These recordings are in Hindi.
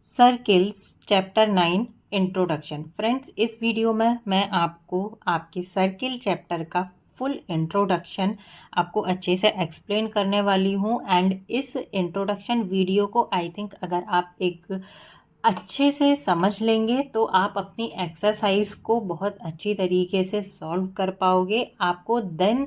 Circles chapter 9 introduction. फ्रेंड्स, इस वीडियो में मैं आपको आपके सर्किल चैप्टर का फुल इंट्रोडक्शन आपको अच्छे से एक्सप्लेन करने वाली हूँ। एंड इस इंट्रोडक्शन वीडियो को आई थिंक अगर आप एक अच्छे से समझ लेंगे तो आप अपनी एक्सरसाइज को बहुत अच्छी तरीके से सॉल्व कर पाओगे। आपको देन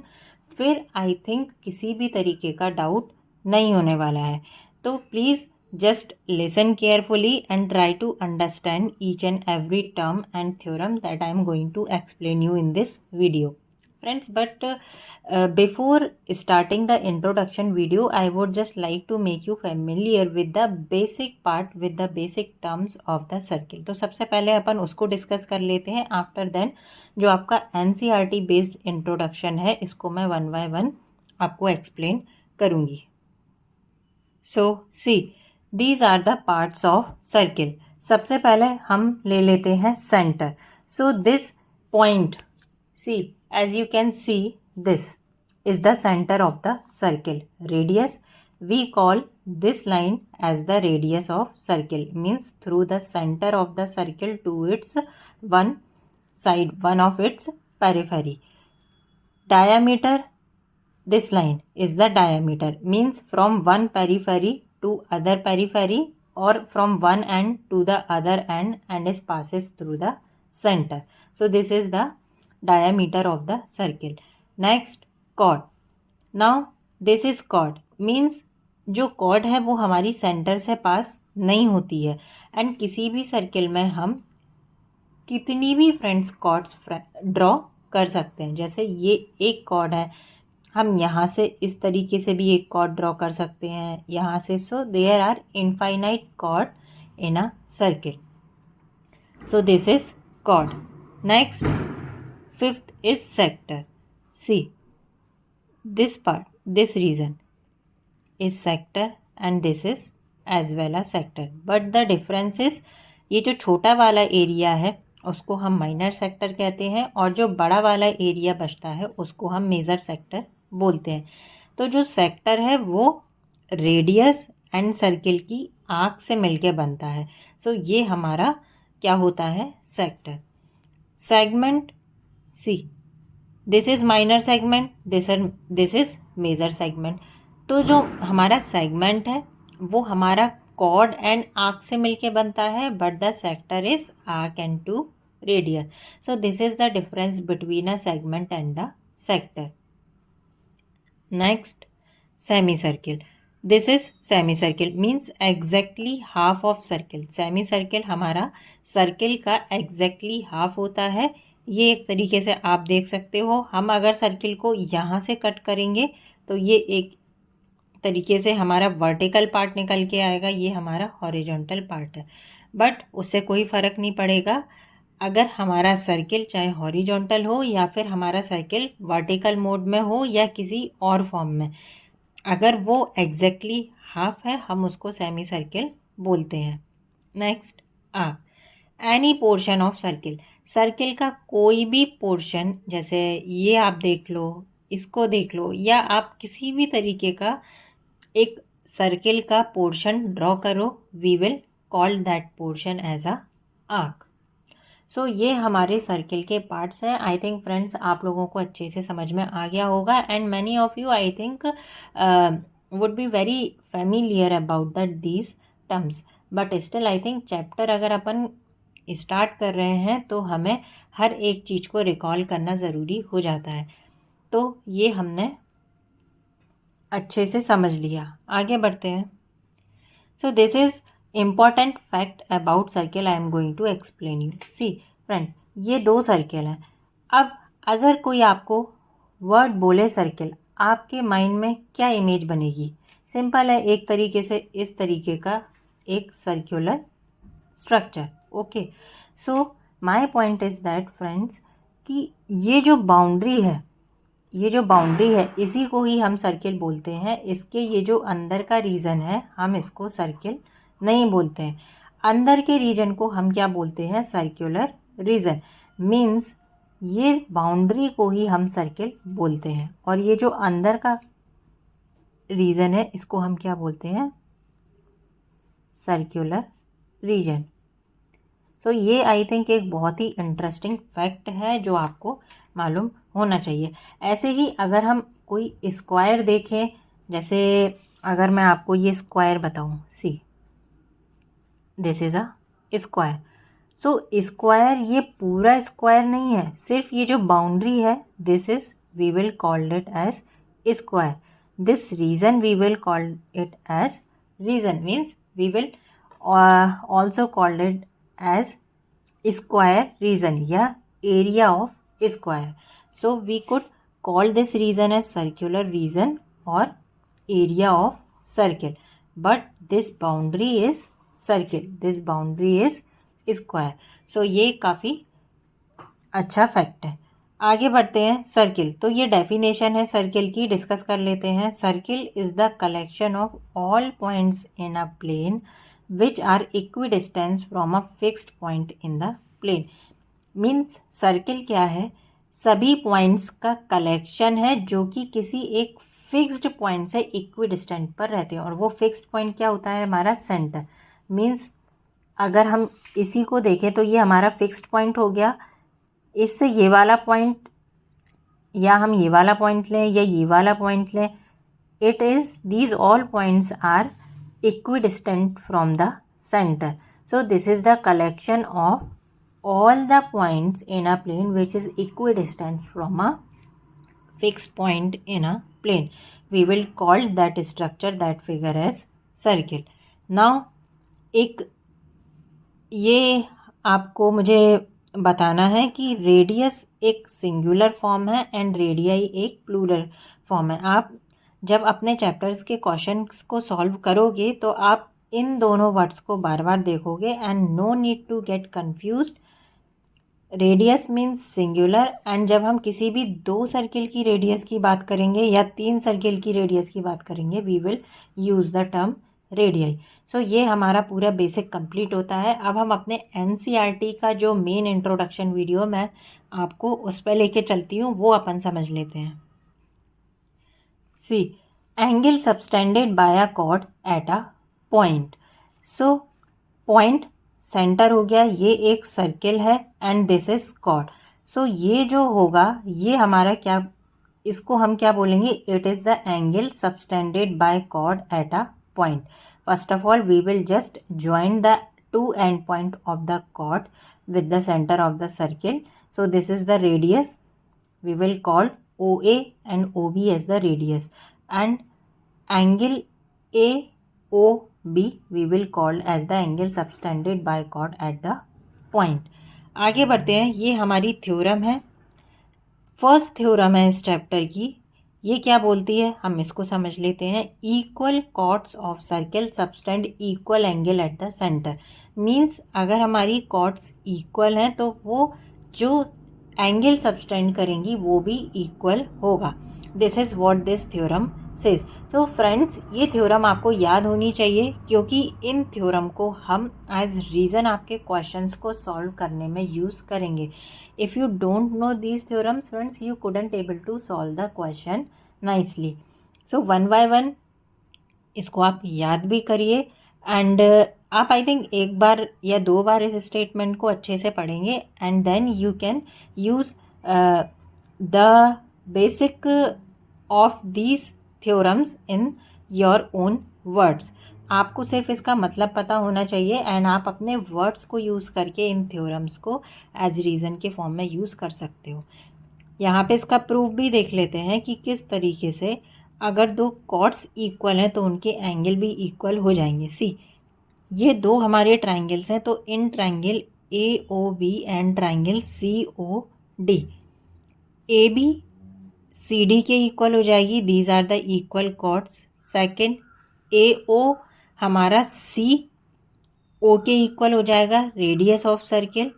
फिर आई थिंक किसी भी तरीके का डाउट नहीं होने वाला है। तो please just listen carefully and try to understand each and every term and theorem that I am going to explain you in this video, friends. But before starting the introduction video, I would just like to make you familiar with the basic part, with the basic terms of the circle. तो सबसे पहले अपन उसको डिस्कस कर लेते हैं। आफ्टर देन जो आपका NCERT बेस्ड इंट्रोडक्शन है, इसको मैं 1 by 1 आपको एक्सप्लेन करूँगी। So see, these are the parts of circle. सबसे पहले हम ले लेते हैं centre. So this point, see as you can see, this is the centre of the circle. Radius, we call this line as the radius of circle, means through the centre of the circle to its one side, one of its periphery. Diameter, this line is the diameter, means from one periphery to other periphery or from one end to the other end and it passes through the center. So this is the diameter of the circle. Next, chord. Now this is chord, means जो chord है वो हमारी सेंटर से पास नहीं होती है। एंड किसी भी सर्किल में हम कितनी भी फ्रेंड्स कॉर्ड्स ड्रॉ कर सकते हैं। जैसे ये एक कॉर्ड है, हम यहाँ से इस तरीके से भी एक कॉर्ड ड्रॉ कर सकते हैं, यहाँ से। So there are infinite chord in a circle. So this is chord. Next, fifth is sector. See this part, this region is sector and this is as well a sector, but the difference is ये जो छोटा वाला एरिया है उसको हम माइनर सेक्टर कहते हैं और जो बड़ा वाला एरिया बचता है उसको हम मेजर सेक्टर बोलते हैं। तो जो सेक्टर है वो रेडियस एंड सर्किल की आर्क से मिलके बनता है। सो ये हमारा क्या होता है, sector. Segment, see this is minor segment, this is major segment. तो जो हमारा सेगमेंट है वो हमारा कॉर्ड एंड आर्क से मिलके बनता है, but the sector is arc and two radius. So this is the difference between a segment and the sector. Next, semi circle. This is semi circle, means exactly half of circle. Semi circle हमारा सर्किल का एग्जैक्टली हाफ होता है। ये एक तरीके से आप देख सकते हो, हम अगर सर्किल को यहाँ से कट करेंगे तो ये एक तरीके से हमारा वर्टिकल पार्ट निकल के आएगा, ये हमारा हॉरिजॉन्टल पार्ट है। बट उससे कोई फ़र्क नहीं पड़ेगा अगर हमारा सर्किल चाहे हॉरिजॉन्टल हो या फिर हमारा सर्किल वर्टिकल मोड में हो या किसी और फॉर्म में, अगर वो एग्जैक्टली हाफ है हम उसको सेमी सर्किल बोलते हैं। Next, arc. Any portion of circle, circle का कोई भी पोर्शन, जैसे ये आप देख लो, इसको देख लो, या आप किसी भी तरीके का एक सर्किल का पोर्शन ड्रॉ करो, we will call that portion as a arc. So ये हमारे सर्किल के पार्ट्स हैं। आई थिंक फ्रेंड्स आप लोगों को अच्छे से समझ में आ गया होगा and many of you I think would be very familiar about that these terms, but still I think chapter अगर अपन स्टार्ट कर रहे हैं तो हमें हर एक चीज़ को रिकॉल करना ज़रूरी हो जाता है। तो ये हमने अच्छे से समझ लिया, आगे बढ़ते हैं। So this is important fact about circle I am going to explain you. See friends, ये दो सर्किल हैं। अब अगर कोई आपको वर्ड बोले सर्किल, आपके माइंड में क्या इमेज बनेगी? सिंपल है, एक तरीके से इस तरीके का एक circular structure. Okay, so my point is that friends कि ये जो बाउंड्री है, ये जो बाउंड्री है इसी को ही हम सर्किल बोलते हैं। इसके ये जो अंदर का रीजन है हम इसको सर्किल नहीं बोलते हैं। अंदर के रीजन को हम क्या बोलते हैं? Circular region. मीन्स ये बाउंड्री को ही हम सर्किल बोलते हैं और ये जो अंदर का रीजन है इसको हम क्या बोलते हैं? Circular region. सो ये आई थिंक एक बहुत ही इंटरेस्टिंग फैक्ट है जो आपको मालूम होना चाहिए। ऐसे ही अगर हम कोई स्क्वायर देखें, जैसे अगर मैं आपको ये स्क्वायर बताऊं, सी this is a square. So square ये पूरा स्क्वायर नहीं है, सिर्फ ये जो बाउंड्री है, this is we will called it as square. This region we will called it as region, means we will also called it as square region या area of square. So we could call this region as circular region or area of circle, but this boundary is circle, this boundary is square. So ये काफ़ी अच्छा फैक्ट है. आगे बढ़ते हैं. सर्किल, तो ये डेफिनेशन है सर्किल की, डिस्कस कर लेते हैं. Circle is the collection of all points in a plane which are equidistance from a fixed point in the plane. Means circle क्या है? सभी पॉइंट्स का कलेक्शन है जो कि किसी एक फिक्स्ड पॉइंट से इक्विडिस्टेंट पर रहते हैं, और वो फिक्स्ड पॉइंट क्या होता है? हमारा सेंटर. मीन्स अगर हम इसी को देखें तो ये हमारा फिक्स्ड पॉइंट हो गया. इससे ये वाला पॉइंट, या हम ये वाला पॉइंट लें या ये वाला पॉइंट लें, it is these all points are equidistant from the center. So this is the collection of all the points in a plane which is equidistant from a fixed point in a plane. We will call that structure, that figure as circle. Now एक ये आपको मुझे बताना है कि रेडियस एक सिंगुलर फॉर्म है एंड रेडियाई एक प्लूरल फॉर्म है. आप जब अपने चैप्टर्स के क्वेश्चंस को सॉल्व करोगे तो आप इन दोनों वर्ड्स को बार बार देखोगे and no need to get confused. Radius means singular, and जब हम किसी भी 2 सर्किल की रेडियस की बात करेंगे या 3 सर्किल की रेडियस की बात करेंगे, we will use the term radii. So ये हमारा पूरा बेसिक कंप्लीट होता है. अब हम अपने एनसीईआरटी का जो मेन इंट्रोडक्शन वीडियो मैं आपको उस पर लेके चलती हूँ, वो अपन समझ लेते हैं. See angle subtended by a chord at a point. So point center हो गया, ये एक सर्किल है and this is chord. So ये जो होगा ये हमारा क्या, इसको हम क्या बोलेंगे? It is the angle subtended by chord at a point. First of all we will just join the 2 end point of the chord with the centre of the circle. So this is the radius. We will call OA and OB as the radius, and angle AOB we will call as the angle subtended by chord at the point. आगे बढ़ते हैं. ये हमारी थ्योरम है, फर्स्ट थ्योरम है इस चैप्टर की. ये क्या बोलती है हम इसको समझ लेते हैं. Equal chords of circle subtend equal angle at the center. Means अगर हमारी कॉर्ड्स इक्वल हैं तो वो जो एंगल सबटेंड करेंगी वो भी इक्वल होगा. This is what this theorem says. तो फ्रेंड्स ये थ्योरम आपको याद होनी चाहिए, क्योंकि इन थ्योरम को हम एज रीज़न आपके क्वेश्चंस को सॉल्व करने में यूज़ करेंगे. If you don't know these theorems friends, you couldn't able to solve the question nicely. So 1 by 1 इसको आप याद भी करिए, एंड आप आई थिंक 1 बार या 2 बार इस स्टेटमेंट को अच्छे से पढ़ेंगे and then you can use the basic of these theorems in your own words. आपको सिर्फ इसका मतलब पता होना चाहिए एंड आप अपने वर्ड्स को यूज़ करके इन थ्योरम्स को एज रीज़न के फॉर्म में यूज़ कर सकते हो. यहाँ पे इसका प्रूफ भी देख लेते हैं कि किस तरीके से अगर 2 कॉर्ड्स इक्वल हैं तो उनके एंगल भी इक्वल हो जाएंगे. सी ये 2 हमारे ट्राइंगल्स हैं, तो in triangle AOB and triangle COD, AB CD के इक्वल हो जाएगी. These are the equal chords. Second AO हमारा CO के इक्वल हो जाएगा, radius of circle.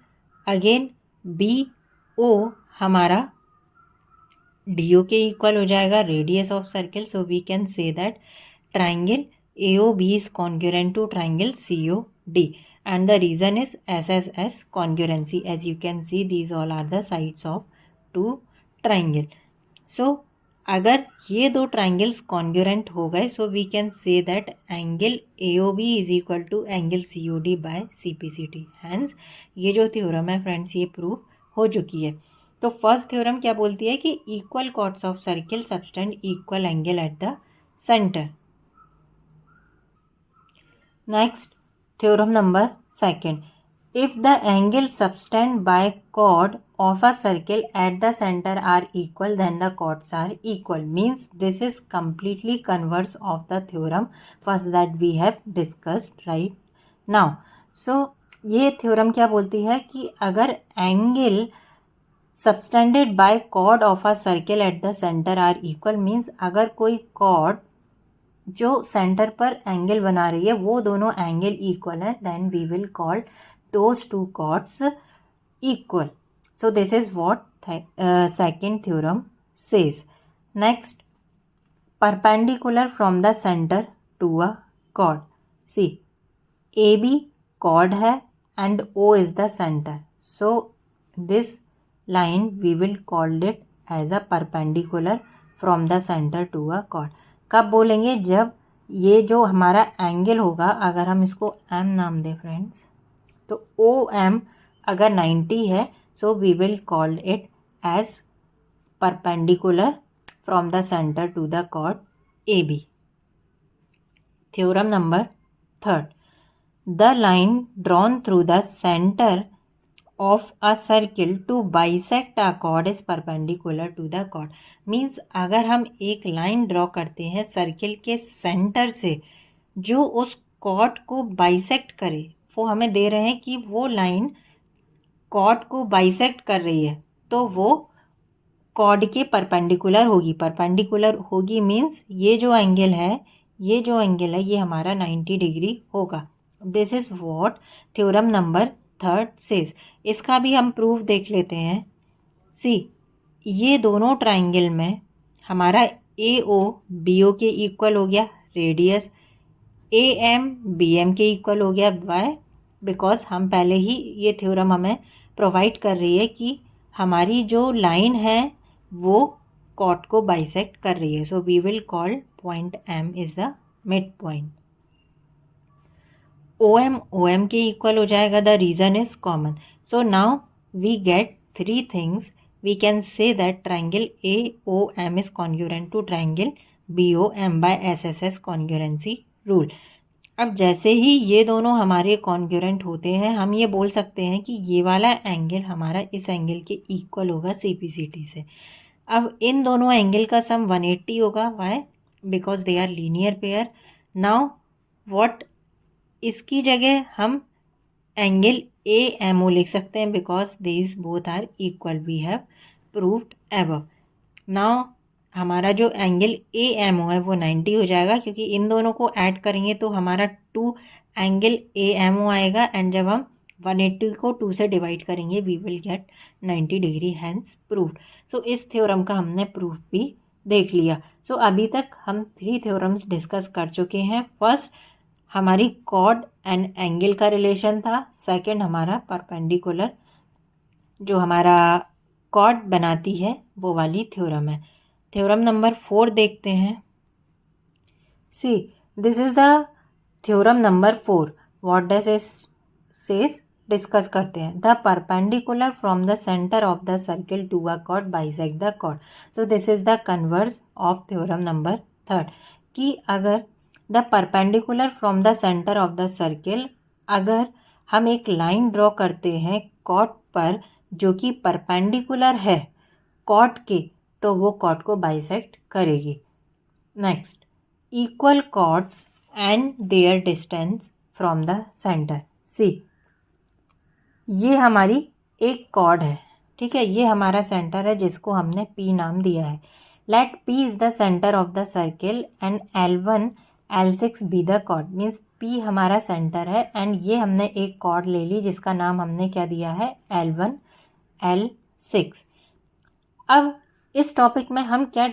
Again BO हमारा DO के इक्वल हो जाएगा, radius of circle. So we can say that triangle AOB is congruent to triangle COD, and the reason is SSS congruency. As you can see, these all are the sides of 2 triangle. So अगर ये दो ट्राइंगल्स कॉन्ग्रुएंट हो गए so we can say that angle AOB is equal to angle COD by CPCT। Hence ये जो थ्योरम है फ्रेंड्स ये प्रूव हो चुकी है। तो फर्स्ट थ्योरम क्या बोलती है कि equal chords of circle subtend equal angle at the center. Next theorem number second, if the angle subtended by chord of a circle at the center are equal then the chords are equal, means this is completely converse of the theorem first that we have discussed right now. So ये थ्योरम क्या बोलती है कि अगर angle subtended by chord of a circle at the center are equal, means अगर कोई कॉर्ड जो सेंटर पर एंगल बना रही है वो दोनों एंगल इक्वल है, then we will call those two chords equal. So this is what second theorem says. Next, perpendicular from the center to a chord. See, AB chord है and O is the center. So this line we will call it as a perpendicular from the center to a chord. कब बोलेंगे? जब ये जो हमारा एंगल होगा, अगर हम इसको M नाम दें फ्रेंड्स, तो OM अगर 90 है so we will call it as perpendicular from the center to the chord AB। Theorem number third, the line drawn through the centre of a circle to bisect a chord is perpendicular to the chord. Means अगर हम एक लाइन ड्रॉ करते हैं सर्किल के सेंटर से जो उस कॉर्ड को बाइसेक्ट करे, वो हमें दे रहे हैं कि वो लाइन कॉर्ड को बाइसेक्ट कर रही है तो वो कॉर्ड के परपेंडिकुलर होगी। परपेंडिकुलर होगी मीन्स ये जो एंगल है ये हमारा 90 डिग्री होगा। This is what theorem number third says. इसका भी हम प्रूफ देख लेते हैं। सी, ये दोनों ट्राइंगल में हमारा AO BO के इक्वल हो गया, रेडियस AM BM के इक्वल हो गया। वाई? बिकॉज हम पहले ही ये थ्योरम हमें प्रोवाइड कर रही है कि हमारी जो लाइन है वो कॉर्ड को बाइसेक्ट कर रही है। So we will call point M is the mid point. OM के इक्वल हो जाएगा, the reason is common. So now we get three things. We can say that triangle AOM is congruent to triangle BOM by SSS congruency rule. अब जैसे ही ये दोनों हमारे कॉन्ग्रुएंट होते हैं हम ये बोल सकते हैं कि ये वाला एंगल हमारा इस एंगल के इक्वल होगा CPCT से। अब इन दोनों एंगल का सम 180 होगा। Why? Because they are linear pair. Now what, इसकी जगह हम एंगल AMO लिख सकते हैं because these both are equal, we have proved above. Now हमारा जो एंगल AMO है वो 90 हो जाएगा क्योंकि इन दोनों को ऐड करेंगे तो हमारा 2 एंगल AMO आएगा एंड जब हम 180 को 2 से डिवाइड करेंगे we will get 90 degree, hence proved. So इस थ्योरम का हमने प्रूफ भी देख लिया। सो अभी तक हम 3 थ्योरम्स डिस्कस कर चुके हैं। फर्स्ट हमारी कॉर्ड एंड एंगल का रिलेशन था। सेकंड हमारा परपेंडिकुलर जो हमारा कॉर्ड बनाती है वो वाली थ्योरम है। थ्योरम नंबर 4 देखते हैं। See, this is the theorem number 4। What does it says? Discuss करते हैं। The perpendicular from the centre of the circle to a chord bisect the chord. So this is the converse of theorem number third कि अगर the perpendicular from the centre of the circle, अगर हम एक लाइन ड्रॉ करते हैं कॉर्ड पर जो कि परपेंडिकुलर है कॉर्ड के, तो वो कॉर्ड को बाइसेक्ट करेगी। Next, equal chords and their distance from the centre. See, ये हमारी एक कॉर्ड है, ठीक है, ये हमारा सेंटर है जिसको हमने P नाम दिया है। Let P is the centre of the circle and L1 L6 be the chord. Means P हमारा सेंटर है एंड ये हमने एक कॉर्ड ले ली जिसका नाम हमने क्या दिया है? L1 L6। अब इस टॉपिक में हम क्या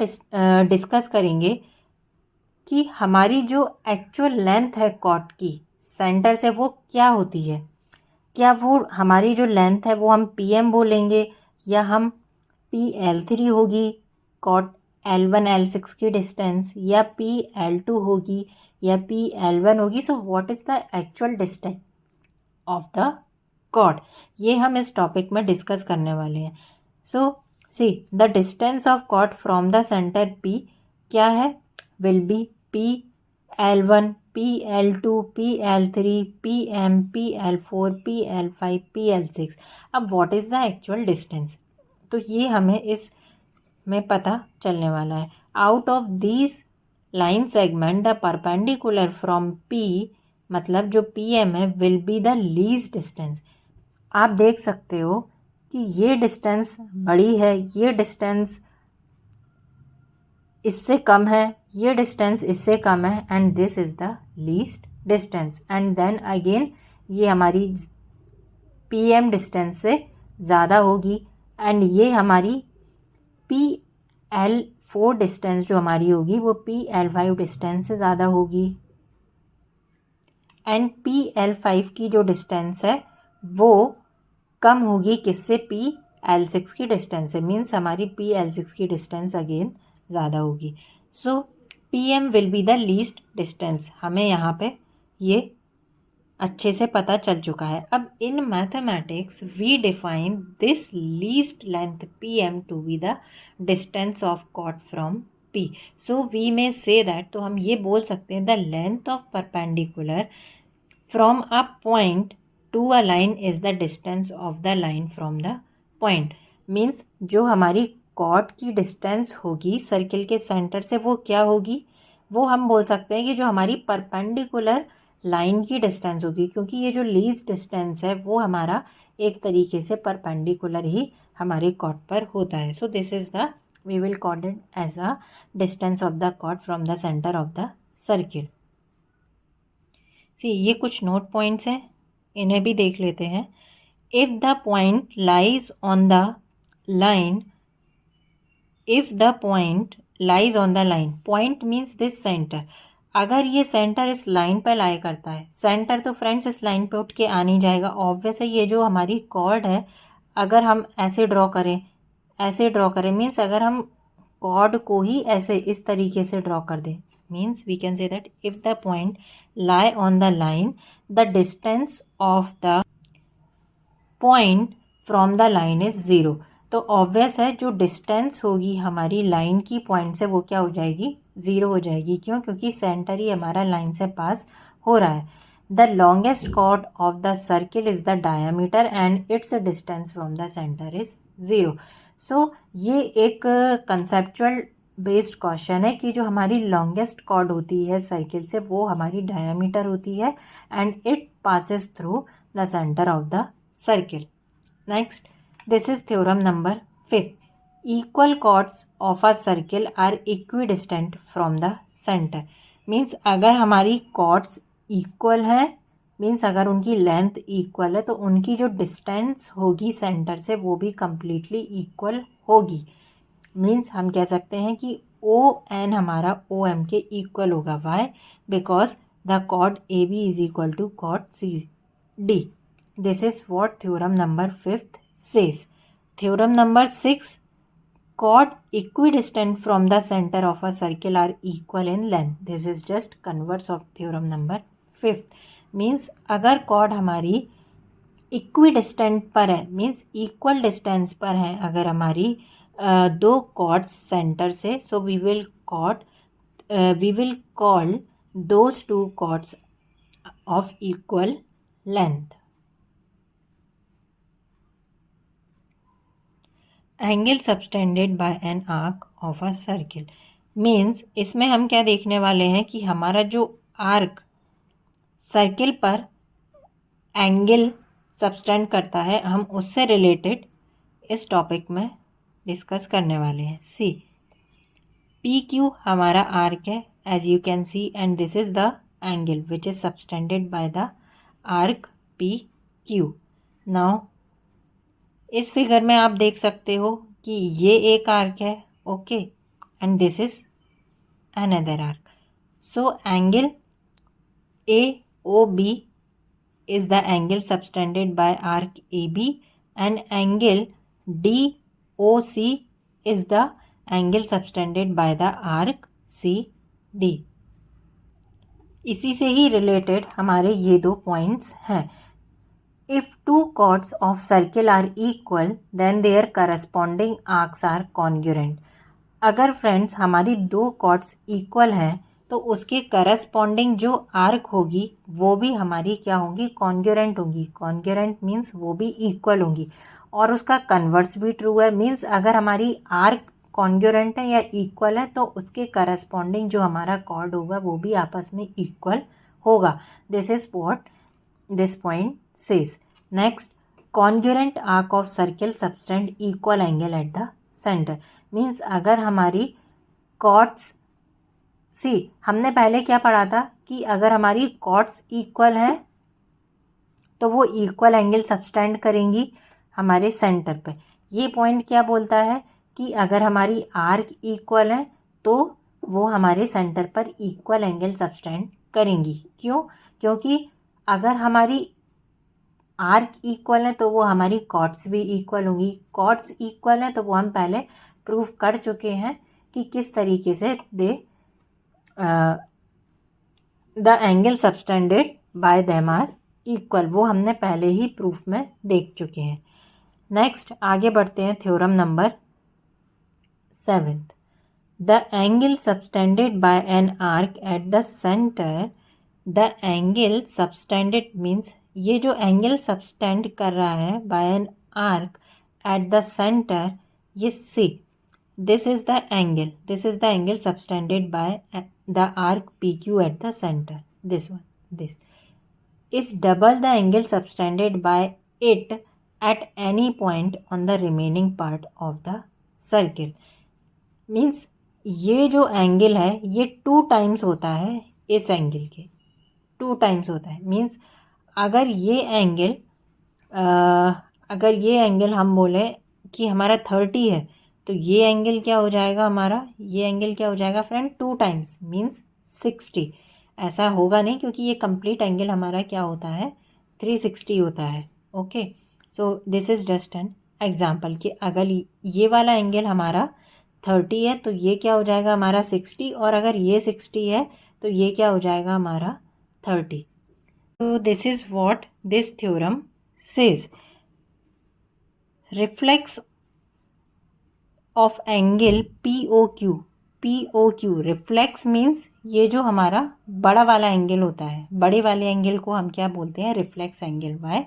डिस्कस करेंगे कि हमारी जो एक्चुअल लेंथ है कॉर्ड की सेंटर से वो क्या होती है। क्या वो हमारी जो लेंथ है वो हम PM बोलेंगे या हम PL3 होगी कॉर्ड L1 L6 की डिस्टेंस या P L2 होगी या P L1 होगी. So what is the actual distance of the chord, ये हम इस टॉपिक में डिस्कस करने वाले हैं. So see the distance of chord from the centre P क्या है, will be P L1 P L2 P L3 P M P L4 P L5 P L6. अब what is the actual distance, तो ये हमें इस में पता चलने वाला है. Out of these line segment the perpendicular from P, मतलब जो PM है, will be the least distance. आप देख सकते हो कि ये डिस्टेंस बड़ी है, ये डिस्टेंस इससे कम है, ये डिस्टेंस इससे कम है, and this is the least distance. And then again ये हमारी PM डिस्टेंस से ज़्यादा होगी, एंड ये हमारी PL4 डिस्टेंस जो हमारी होगी वो PL5 डिस्टेंस से ज़्यादा होगी, एंड PL5 की जो डिस्टेंस है वो कम होगी किससे, PL6 की डिस्टेंस से. मीन्स हमारी PL6 की डिस्टेंस अगेन ज़्यादा होगी. सो PM will be the least distance. हमें यहाँ पे ये अच्छे से पता चल चुका है. अब in mathematics we define this least length PM to be the distance of chord from P. So we may say that, तो हम ये बोल सकते हैं the length of perpendicular from a point to a line is the distance of the line from the point. Means जो हमारी कॉर्ड की डिस्टेंस होगी सर्किल के सेंटर से वो क्या होगी, वो हम बोल सकते हैं कि जो हमारी परपेंडिकुलर लाइन की डिस्टेंस होगी, क्योंकि ये जो लीस्ट डिस्टेंस है वो हमारा एक तरीके से परपेंडिकुलर ही हमारे कॉर्ड पर होता है. So this is the, we will call it as a distance of the chord from the centre of the circle. See ये कुछ नोट पॉइंट्स हैं, इन्हें भी देख लेते हैं. If the point lies on the line, if the point lies on the line, point means this centre. अगर ये सेंटर इस लाइन पर लाई करता है, सेंटर तो फ्रेंड्स इस लाइन पे उठ के आ नहीं जाएगा. ऑब्वियस है, ये जो हमारी कॉर्ड है अगर हम ऐसे ड्रॉ करें, ऐसे ड्रॉ करें, मीन्स अगर हम कॉर्ड को ही ऐसे इस तरीके से ड्रॉ कर दें, means we can say that if the point lie on the line, the distance of the point from the line is 0. तो ऑब्वियस है जो डिस्टेंस होगी हमारी लाइन की पॉइंट से वो क्या हो जाएगी, 0 हो जाएगी. क्यों, क्योंकि सेंटर ही हमारा लाइन से पास हो रहा है. The longest chord of the circle is the diameter and it's distance from the centre is 0. सो ये एक कंसेप्चुअल बेस्ड क्वेश्चन है कि जो हमारी लॉन्गेस्ट कॉर्ड होती है सर्किल से वो हमारी डायामीटर होती है and it passes through the centre of the circle. Next, this is theorem number 5. Equal chords of a circle are equidistant from the center. Means अगर हमारी कॉर्ड्स इक्वल हैं, मीन्स अगर उनकी लेंथ इक्वल है तो उनकी जो डिस्टेंस होगी सेंटर से वो भी कम्प्लीटली इक्वल होगी. मीन्स हम कह सकते हैं कि ON हमारा OM के इक्वल होगा. Why, because the chord AB is equal to chord CD. This is what theorem number 5 says. Theorem number 6, chord equidistant from the centre of a circle are equal in length. This is just converse of theorem number 5. Means अगर कॉर्ड हमारी इक्विडिस्टेंट पर है, मीन्स इक्वल डिस्टेंस पर है अगर हमारी दो कॉर्ड्स सेंटर से, so we will call those two chords of equal length. Angle subtended by an arc of a circle. Means इसमें हम क्या देखने वाले हैं कि हमारा जो आर्क सर्किल पर एंगल सबटेंड करता है, हम उससे रिलेटेड इस टॉपिक में डिस्कस करने वाले हैं. सी PQ हमारा आर्क है as you can see, and this is the angle which is subtended by the arc PQ. नाउ इस फिगर में आप देख सकते हो कि ये एक आर्क है, okay, and this is another arc. So angle AOB is the angle subtended by arc AB and angle DOC is the angle subtended by the arc C D. इसी से ही रिलेटेड हमारे ये दो पॉइंट्स हैं। If two chords of circle are equal then their corresponding arcs are congruent. अगर फ्रेंड्स हमारी दो कॉर्ड्स इक्वल हैं तो उसके करस्पॉन्डिंग जो आर्क होगी वो भी हमारी क्या होंगी, कॉन्ग्रुएंट होंगी। कॉन्ग्रुएंट मीन्स वो भी इक्वल होंगी, और उसका कन्वर्स भी ट्रू है। मीन्स अगर हमारी आर्क कॉन्ग्रुएंट है या इक्वल है तो उसके करस्पॉन्डिंग जो हमारा कॉर्ड होगा वो भी आपस में इक्वल होगा। This is what this point says. Next, congruent arc of circle subtend equal angle at the center. Means अगर हमारी कॉर्ड्स हमने पहले क्या पढ़ा था कि अगर हमारी कॉर्ड्स इक्वल है तो वो इक्वल एंगल सबटेंड करेंगी हमारे सेंटर पे। ये पॉइंट क्या बोलता है कि अगर हमारी आर्क इक्वल है तो वो हमारे सेंटर पर इक्वल एंगल सबटेंड करेंगी। क्यों? क्योंकि अगर हमारी आर्क इक्वल है तो वो हमारी कॉर्ड्स भी इक्वल होंगी। कॉर्ड्स इक्वल है तो वो हम पहले प्रूफ कर चुके हैं कि किस तरीके से the angle subtended by them are equal, वो हमने पहले ही प्रूफ में देख चुके हैं। नेक्स्ट आगे बढ़ते हैं, theorem number 7। The angle subtended by an arc at the center. The angle subtended means ये जो एंगल सबटेंड कर रहा है by an arc at the center, ये see this is the angle subtended by the arc PQ at the center. This is double the angle subtended by it at any point on the remaining part of the circle. Means ये जो एंगल है ये 2 टाइम्स होता है इस एंगल के, 2 टाइम्स होता है। मीन्स अगर ये एंगल हम बोले कि हमारा 30 है तो ये एंगल क्या हो जाएगा हमारा, ये एंगल क्या हो जाएगा फ्रेंड, 2 टाइम्स मीन्स 60। ऐसा होगा नहीं क्योंकि ये कंप्लीट एंगल हमारा क्या होता है, 360 होता है। Okay, so this is just an example कि अगर ये वाला एंगल हमारा 30 है तो ये क्या हो जाएगा हमारा 60, और अगर ये 60 है तो ये क्या हो जाएगा हमारा 30। तो this is what this theorem says. Reflex of angle POQ reflex means ये जो हमारा बड़ा वाला एंगल होता है, बड़े वाले एंगल को हम क्या बोलते हैं, reflex angle. Why?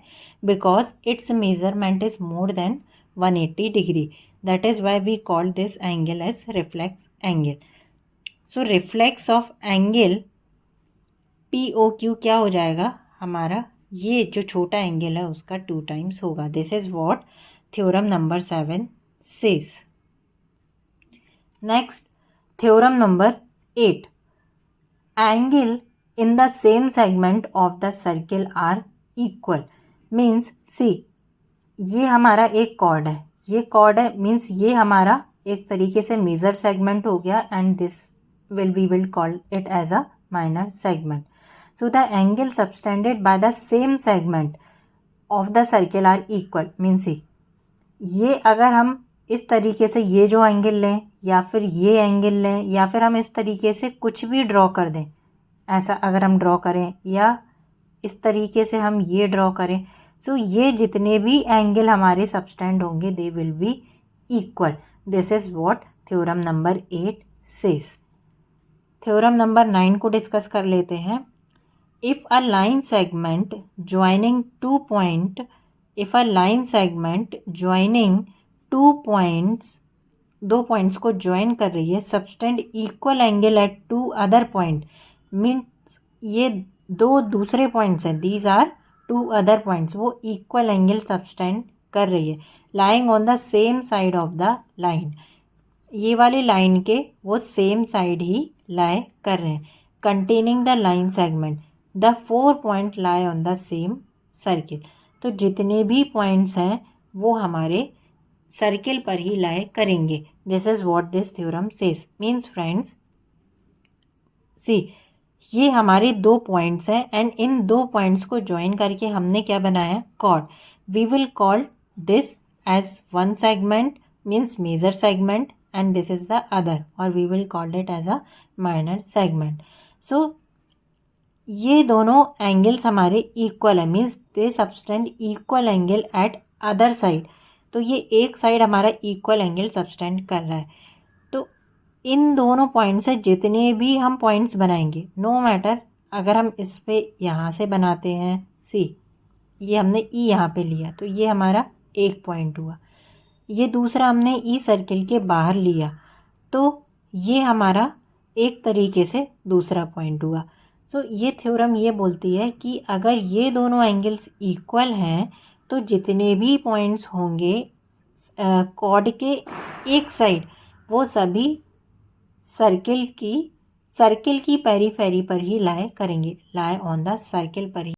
Because it's measurement is more than 180 degree, that is why we call this angle as reflex angle. So reflex of angle POQ क्या हो जाएगा हमारा, ये जो छोटा एंगल है उसका 2 टाइम्स होगा। This is what theorem number 7 says. Next, theorem number 8. Angle in the same segment of the circle are equal. Means see, ये हमारा एक कॉर्ड है, ये कॉर्ड है मीन्स ये हमारा एक तरीके से मेजर सेगमेंट हो गया, and this we will call it as a minor segment. So the angle subtended by the same segment of the circle are equal. Means see, ये अगर हम इस तरीके से ये जो एंगल लें या फिर ये एंगल लें या फिर हम इस तरीके से कुछ भी ड्रॉ कर दें, ऐसा अगर हम ड्रॉ करें या इस तरीके से हम ये ड्रॉ करें, सो ये जितने भी एंगल हमारे सबटेंड होंगे they will be equal. This is what theorem number 8 says. Theorem number 9 को डिस्कस कर लेते हैं। If a line segment joining 2 point, if a line segment joining 2 points, 2 points को ज्वाइन कर रही है, subtend equal angle at 2 other point. Means ये 2 दूसरे पॉइंट्स हैं, दीज आर 2 अदर पॉइंट्स, वो इक्वल एंगल सबटेंड कर रही है, lying on the same side of the line. ये वाली लाइन के वो सेम साइड ही लाई कर रहे हैं। Containing the line segment, the 4 point lie on the same circle. तो जितने भी पॉइंट्स हैं वो हमारे सर्किल पर ही लाई करेंगे। This is what this theorem says. Means friends see, ये हमारे 2 पॉइंट्स हैं एंड इन 2 पॉइंट्स को ज्वाइन करके हमने क्या बनाया, chord. We will call this as 1 segment means major segment, and this is the other, or we will call it as a minor segment. So ये दोनों एंगल्स हमारे इक्वल है, means they subtend equal angle eight other side. तो ये एक साइड हमारा इक्वल एंगल सबटेंड कर रहा है. तो इन दोनों पॉइंट से जितने भी हम पॉइंट्स बनाएंगे, नो मैटर, अगर हम इस पे यहाँ से बनाते हैं, सी ये हमने ई यहाँ पे लिया तो ये हमारा एक पॉइंट हुआ. ये दूसरा हमने ई सर्किल के बाहर लिया तो ये हमारा एक तरीके से दूसरा पॉइंट हुआ. सो ये थ्योरम ये बोलती है कि अगर ये दोनों एंगल्स इक्वल हैं तो जितने भी पॉइंट्स होंगे कॉर्ड के एक साइड, वो सभी सर्किल की पेरीफेरी पर ही लाई करेंगे, लाई ऑन द सर्किल पर ही.